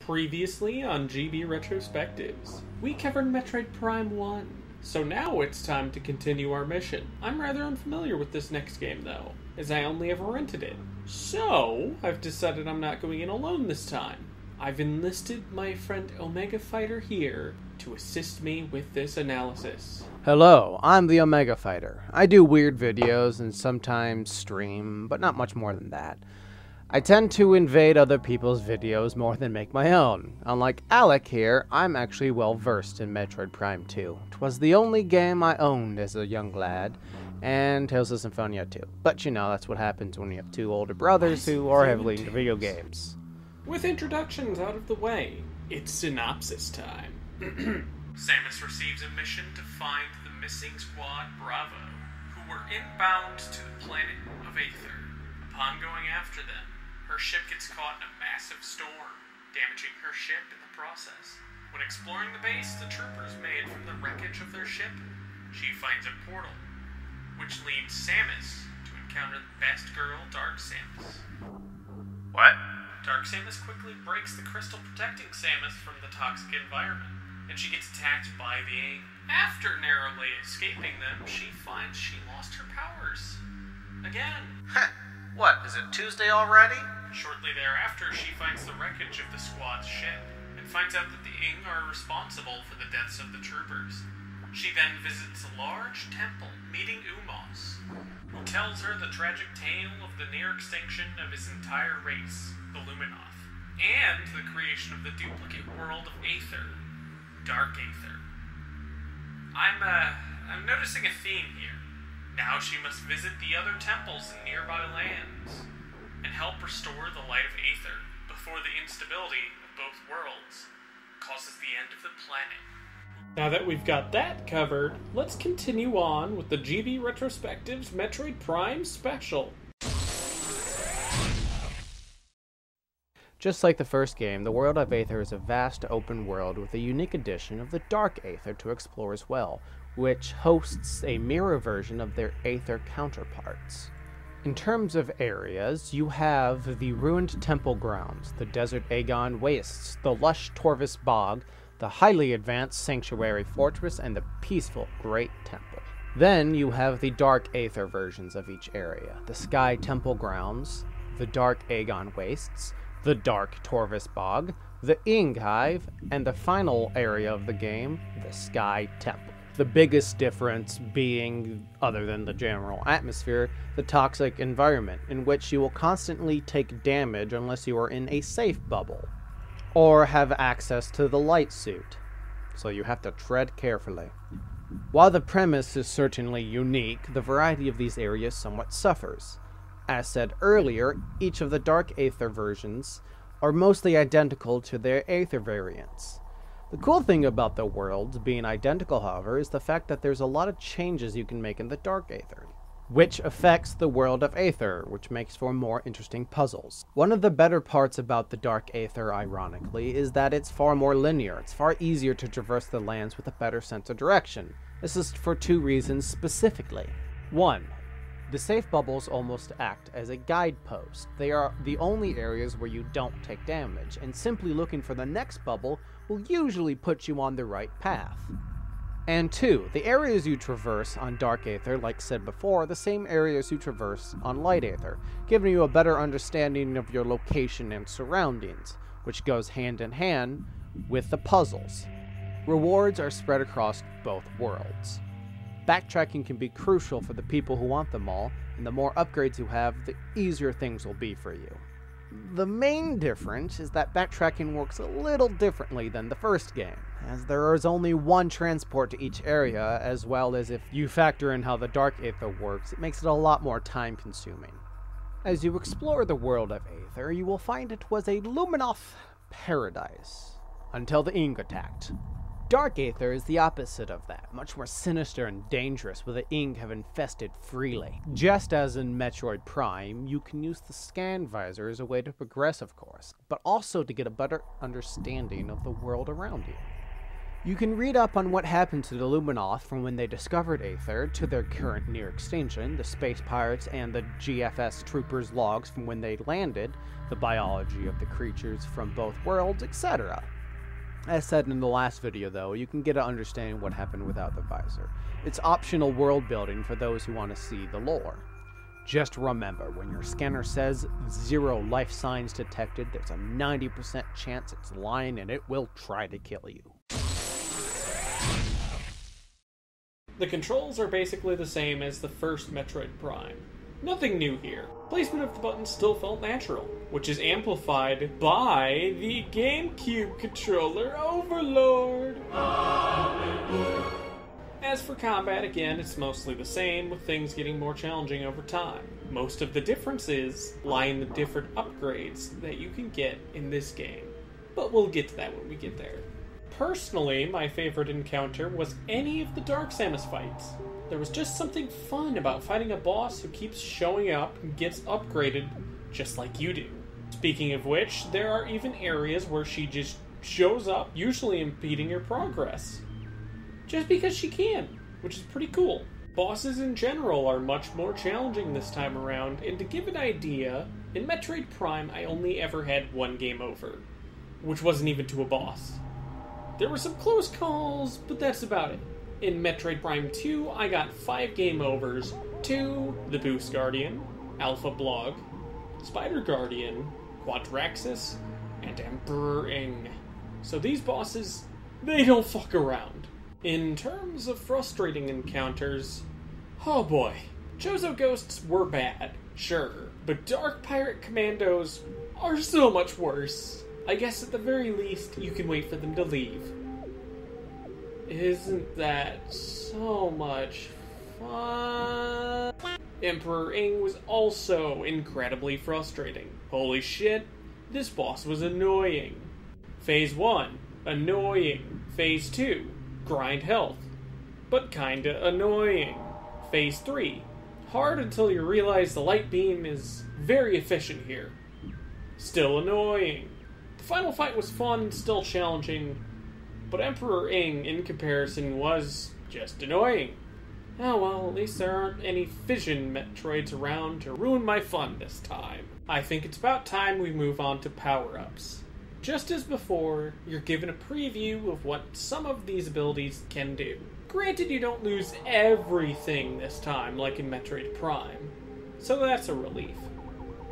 Previously on GB Retrospectives, we covered Metroid Prime 1, so now it's time to continue our mission. I'm rather unfamiliar with this next game though, as I only ever rented it. So, I've decided I'm not going in alone this time. I've enlisted my friend Omega Fighter here to assist me with this analysis. Hello, I'm the Omega Fighter. I do weird videos and sometimes stream, but not much more than that. I tend to invade other people's videos more than make my own. Unlike Alec here, I'm actually well versed in Metroid Prime 2. 'Twas the only game I owned as a young lad, and Tales of Symphonia 2. But you know, that's what happens when you have two older brothers who are heavily into video games. With introductions out of the way, it's synopsis time. Samus receives a mission to find the missing squad Bravo, who were inbound to the planet of Aether. Upon going after them, her ship gets caught in a massive storm, damaging her ship in the process. When exploring the base the troopers made from the wreckage of their ship, she finds a portal, which leads Samus to encounter the best girl, Dark Samus. What? Dark Samus quickly breaks the crystal protecting Samus from the toxic environment, and she gets attacked by the Aang. After narrowly escaping them, she finds she lost her powers. Again. What, is it Tuesday already? Shortly thereafter, she finds the wreckage of the squad's ship, and finds out that the Aang are responsible for the deaths of the troopers. She then visits a large temple, meeting Umos, who tells her the tragic tale of the near extinction of his entire race, the Luminoth, and the creation of the duplicate world of Aether, Dark Aether. I'm noticing a theme here. Now she must visit the other temples in nearby lands, and help restore the light of Aether before the instability of both worlds causes the end of the planet. Now that we've got that covered, let's continue on with the GB Retrospectives Metroid Prime Special. Just like the first game, the world of Aether is a vast open world with a unique addition of the Dark Aether to explore as well, which hosts a mirror version of their Aether counterparts. In terms of areas, you have the ruined temple grounds, the desert Aegon wastes, the lush Torvus bog, the highly advanced sanctuary fortress, and the peaceful Great Temple. Then you have the Dark Aether versions of each area, the Sky Temple grounds, the Dark Aegon wastes, the Dark Torvus bog, the Ing Hive, and the final area of the game, the Sky Temple. The biggest difference being, other than the general atmosphere, the toxic environment, in which you will constantly take damage unless you are in a safe bubble, or have access to the light suit, so you have to tread carefully. While the premise is certainly unique, the variety of these areas somewhat suffers. As said earlier, each of the Dark Aether versions are mostly identical to their Aether variants. The cool thing about the worlds being identical, however, is the fact that there's a lot of changes you can make in the Dark Aether, which affects the world of Aether, which makes for more interesting puzzles. One of the better parts about the Dark Aether, ironically, is that it's far more linear. It's far easier to traverse the lands with a better sense of direction. This is for two reasons specifically. One, the safe bubbles almost act as a guidepost. They are the only areas where you don't take damage, and simply looking for the next bubble will usually put you on the right path. And two, the areas you traverse on Dark Aether, like said before, are the same areas you traverse on Light Aether, giving you a better understanding of your location and surroundings, which goes hand in hand with the puzzles. Rewards are spread across both worlds. Backtracking can be crucial for the people who want them all, and the more upgrades you have, the easier things will be for you. The main difference is that backtracking works a little differently than the first game, as there is only one transport to each area, as well as if you factor in how the Dark Aether works, it makes it a lot more time-consuming. As you explore the world of Aether, you will find it was a Luminoth paradise, until the Ing attacked. Dark Aether is the opposite of that, much more sinister and dangerous, where the Ing have infested freely. Just as in Metroid Prime, you can use the scan visor as a way to progress, of course, but also to get a better understanding of the world around you. You can read up on what happened to the Luminoth from when they discovered Aether to their current near extinction, the space pirates and the GFS troopers' logs from when they landed, the biology of the creatures from both worlds, etc. As said in the last video though, you can get an understanding of what happened without the visor. It's optional world building for those who want to see the lore. Just remember, when your scanner says 0 life signs detected, there's a 90% chance it's lying and it will try to kill you. The controls are basically the same as the first Metroid Prime. Nothing new here. Placement of the buttons still felt natural, which is amplified by the GameCube controller overlord. As for combat, again, it's mostly the same, with things getting more challenging over time. Most of the differences lie in the different upgrades that you can get in this game, but we'll get to that when we get there. Personally, my favorite encounter was any of the Dark Samus fights. There was just something fun about fighting a boss who keeps showing up and gets upgraded just like you do. Speaking of which, there are even areas where she just shows up, usually impeding your progress. Just because she can, which is pretty cool. Bosses in general are much more challenging this time around, and to give an idea, in Metroid Prime I only ever had one game over, which wasn't even to a boss. There were some close calls, but that's about it. In Metroid Prime 2, I got 5 game overs to the Boost Guardian, Alpha Blog, Spider Guardian, Quadraxis, and Emperor Ing. So these bosses, they don't fuck around. In terms of frustrating encounters, oh boy, Chozo Ghosts were bad, sure, but Dark Pirate Commandos are so much worse. I guess at the very least, you can wait for them to leave. Isn't that so much fun? Emperor Ing was also incredibly frustrating. Holy shit, this boss was annoying. Phase 1, annoying. Phase 2, grind health, but kinda annoying. Phase 3, hard until you realize the light beam is very efficient here. Still annoying. The final fight was fun and still challenging, but Emperor Ing, in comparison, was just annoying. Oh well, at least there aren't any fission Metroids around to ruin my fun this time. I think it's about time we move on to power-ups. Just as before, you're given a preview of what some of these abilities can do. Granted, you don't lose everything this time, like in Metroid Prime, so that's a relief.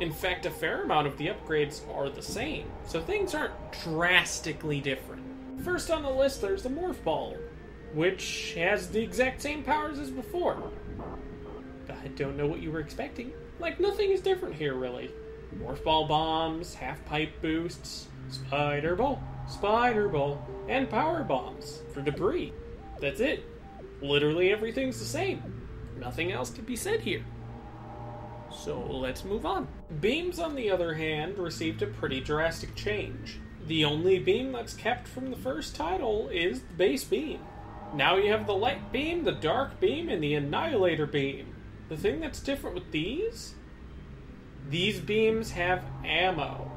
In fact, a fair amount of the upgrades are the same, so things aren't drastically different. First on the list, there's the Morph Ball, which has the exact same powers as before. I don't know what you were expecting. Like, nothing is different here, really. Morph Ball bombs, half-pipe boosts, Spider Ball, and Power Bombs for debris. That's it. Literally everything's the same. Nothing else to be said here. So let's move on. Beams, on the other hand, received a pretty drastic change. The only beam that's kept from the first title is the base beam. Now you have the light beam, the dark beam, and the annihilator beam. The thing that's different with these beams have ammo.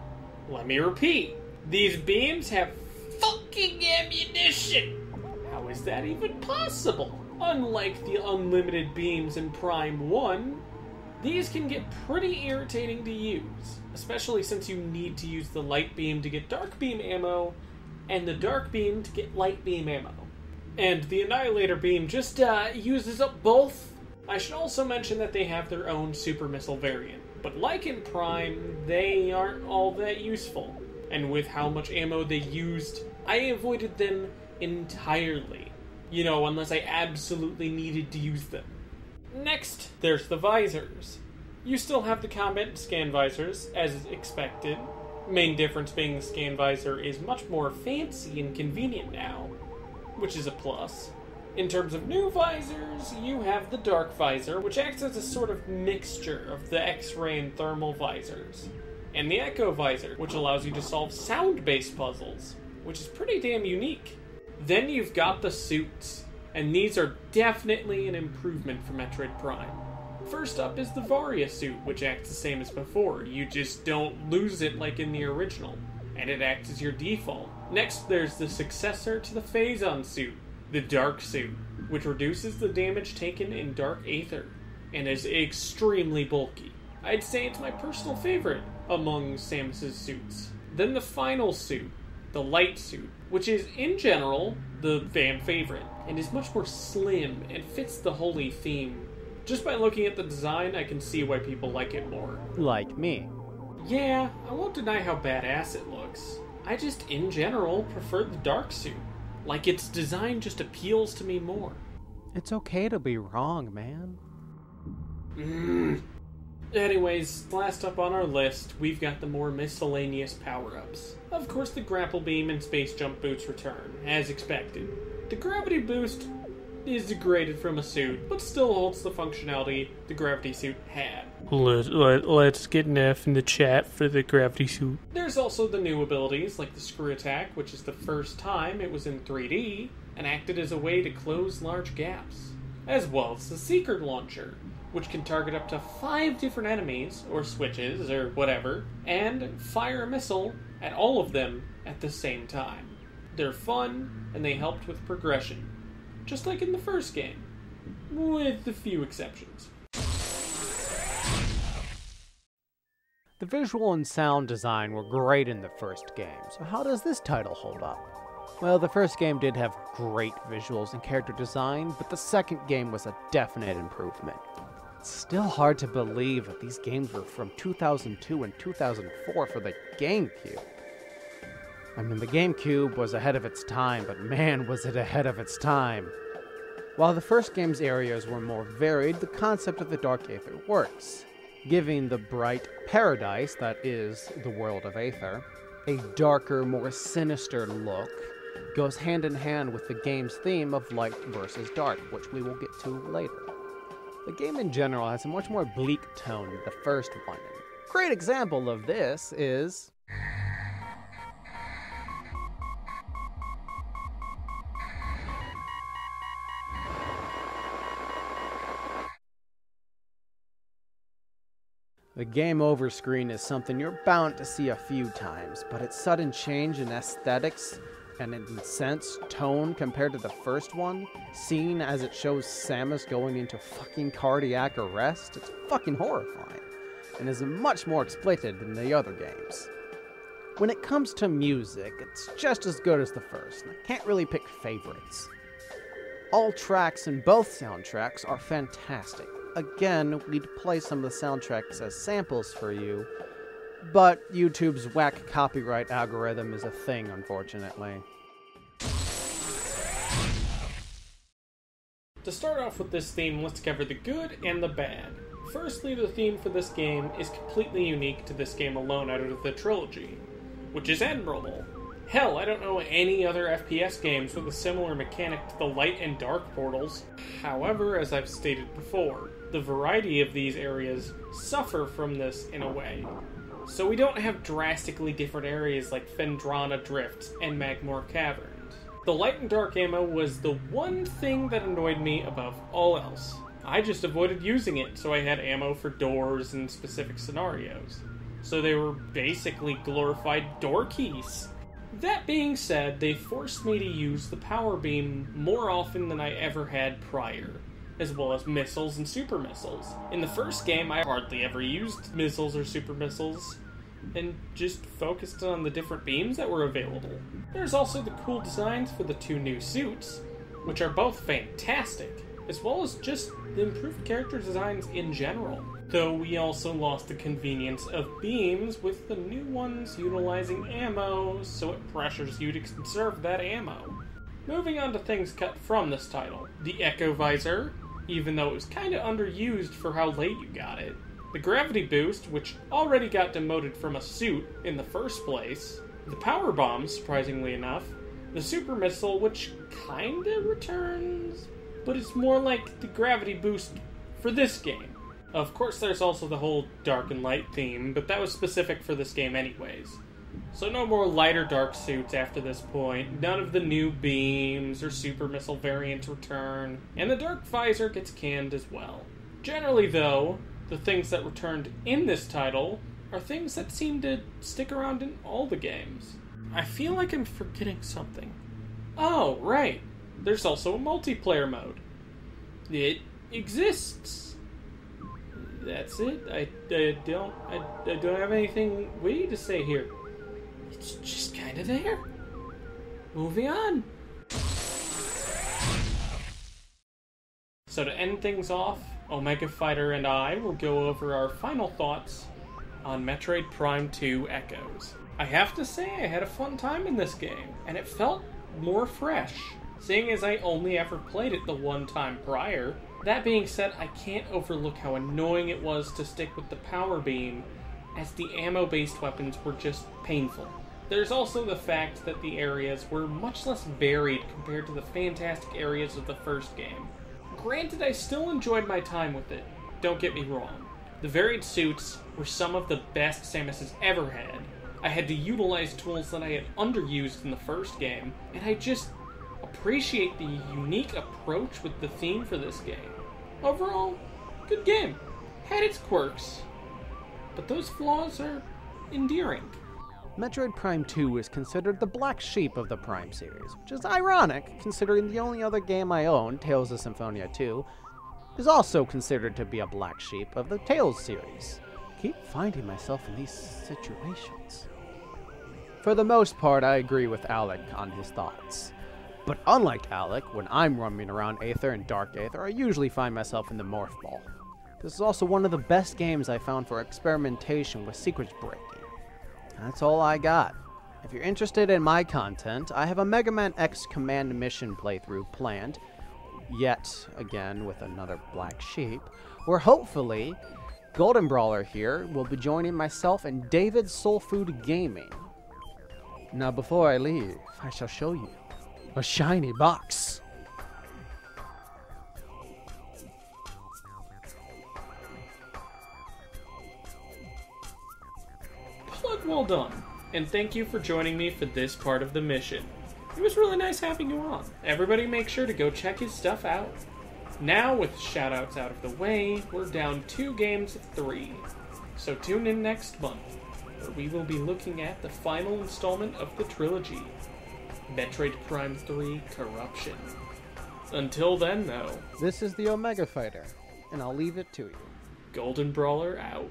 Let me repeat. These beams have fucking ammunition! How is that even possible? Unlike the unlimited beams in Prime 1, these can get pretty irritating to use, especially since you need to use the light beam to get dark beam ammo, and the dark beam to get light beam ammo. And the annihilator beam just uses up both. I should also mention that they have their own super missile variant, but like in Prime, they aren't all that useful. And with how much ammo they used, I avoided them entirely. You know, unless I absolutely needed to use them. Next, there's the visors. You still have the combat and scan visors, as expected. Main difference being the scan visor is much more fancy and convenient now, which is a plus. In terms of new visors, you have the dark visor, which acts as a sort of mixture of the X-ray and thermal visors, and the echo visor, which allows you to solve sound-based puzzles, which is pretty damn unique. Then you've got the suits, and these are definitely an improvement from Metroid Prime. First up is the Varia suit, which acts the same as before. You just don't lose it like in the original. and it acts as your default. Next, there's the successor to the Phazon suit, the Dark suit, which reduces the damage taken in Dark Aether, and is extremely bulky. I'd say it's my personal favorite among Samus's suits. Then the final suit, the Light suit, which is, in general, the fan favorite, and is much more slim and fits the holy theme. Just by looking at the design, I can see why people like it more. Like me. Yeah, I won't deny how badass it looks. I just, in general, prefer the Dark suit. Like, its design just appeals to me more. It's okay to be wrong, man. Anyways, last up on our list, we've got the more miscellaneous power-ups. Of course, the grapple beam and space jump boots return, as expected. The gravity boost is degraded from a suit, but still holds the functionality the gravity suit had. Let's get an F in the chat for the gravity suit. There's also the new abilities, like the screw attack, which is the first time it was in 3D, and acted as a way to close large gaps. As well as the secret launcher, which can target up to 5 different enemies, or switches, or whatever, and fire a missile at all of them at the same time. They're fun, and they helped with progression, just like in the first game, with a few exceptions. The visual and sound design were great in the first game, so how does this title hold up? Well, the first game did have great visuals and character design, but the second game was a definite improvement. It's still hard to believe that these games were from 2002 and 2004 for the GameCube. I mean, the GameCube was ahead of its time, but man, was it ahead of its time. While the first game's areas were more varied, the concept of the Dark Aether works, giving the bright paradise that is the world of Aether a darker, more sinister look. Goes hand in hand with the game's theme of light versus dark, which we will get to later. The game in general has a much more bleak tone than the first one. A great example of this is the game over screen is something you're bound to see a few times, but its sudden change in aesthetics and in sense, tone compared to the first one, seen as it shows Samus going into fucking cardiac arrest, it's fucking horrifying, and is much more exploited than the other games. When it comes to music, it's just as good as the first, and I can't really pick favorites. All tracks in both soundtracks are fantastic. Again, we'd play some of the soundtracks as samples for you, but YouTube's whack copyright algorithm is a thing, unfortunately. To start off with this theme, let's cover the good and the bad. Firstly, the theme for this game is completely unique to this game alone out of the trilogy, which is admirable. Hell, I don't know any other FPS games with a similar mechanic to the light and dark portals. However, as I've stated before, the variety of these areas suffer from this in a way. So we don't have drastically different areas like Phendrana Drift and Magmoor Caverns. The light and dark ammo was the one thing that annoyed me above all else. I just avoided using it, so I had ammo for doors and specific scenarios. So they were basically glorified door keys. That being said, they forced me to use the power beam more often than I ever had prior, as well as missiles and super missiles. In the first game, I hardly ever used missiles or super missiles, and just focused on the different beams that were available. There's also the cool designs for the two new suits, which are both fantastic, as well as just the improved character designs in general. Though we also lost the convenience of beams with the new ones utilizing ammo, so it pressures you to conserve that ammo. Moving on to things cut from this title. The Echo Visor, even though it was kinda underused for how late you got it. The Gravity Boost, which already got demoted from a suit in the first place. The Power Bomb, surprisingly enough. The Super Missile, which kinda returns, but it's more like the Gravity Boost for this game. Of course, there's also the whole dark and light theme, but that was specific for this game anyways. So no more light or dark suits after this point, none of the new beams or super missile variants return, and the dark visor gets canned as well. Generally though, the things that returned in this title are things that seem to stick around in all the games. I feel like I'm forgetting something. Oh, right. There's also a multiplayer mode. It exists. That's it. I don't have anything witty to say here. It's just kind of there. Moving on. So to end things off, Omega Fighter and I will go over our final thoughts on Metroid Prime 2 Echoes. I have to say I had a fun time in this game, and it felt more fresh, seeing as I only ever played it the one time prior. That being said, I can't overlook how annoying it was to stick with the power beam, as the ammo-based weapons were just painful. There's also the fact that the areas were much less varied compared to the fantastic areas of the first game. Granted, I still enjoyed my time with it, don't get me wrong. The varied suits were some of the best Samus has ever had. I had to utilize tools that I had underused in the first game, and I just appreciate the unique approach with the theme for this game. Overall, good game. Had its quirks, but those flaws are endearing. Metroid Prime 2 is considered the black sheep of the Prime series, which is ironic, considering the only other game I own, Tales of Symphonia 2, is also considered to be a black sheep of the Tales series. I keep finding myself in these situations. For the most part, I agree with Alec on his thoughts. But unlike Alec, when I'm roaming around Aether and Dark Aether, I usually find myself in the Morph Ball. This is also one of the best games I found for experimentation with secrets breaking. That's all I got. If you're interested in my content, I have a Mega Man X Command Mission playthrough planned, yet again with another black sheep, where hopefully Goldenbrawler here will be joining myself and David Soul Food Gaming. Now before I leave, I shall show you a shiny box. Plug well done, and thank you for joining me for this part of the mission. It was really nice having you on. Everybody make sure to go check his stuff out. Now, with shoutouts out of the way, we're down 2 games of 3. So tune in next month, where we will be looking at the final installment of the trilogy, Metroid Prime 3 Corruption. Until then, though, This is the Omega Fighter, and I'll leave it to you. Goldenbrawler out.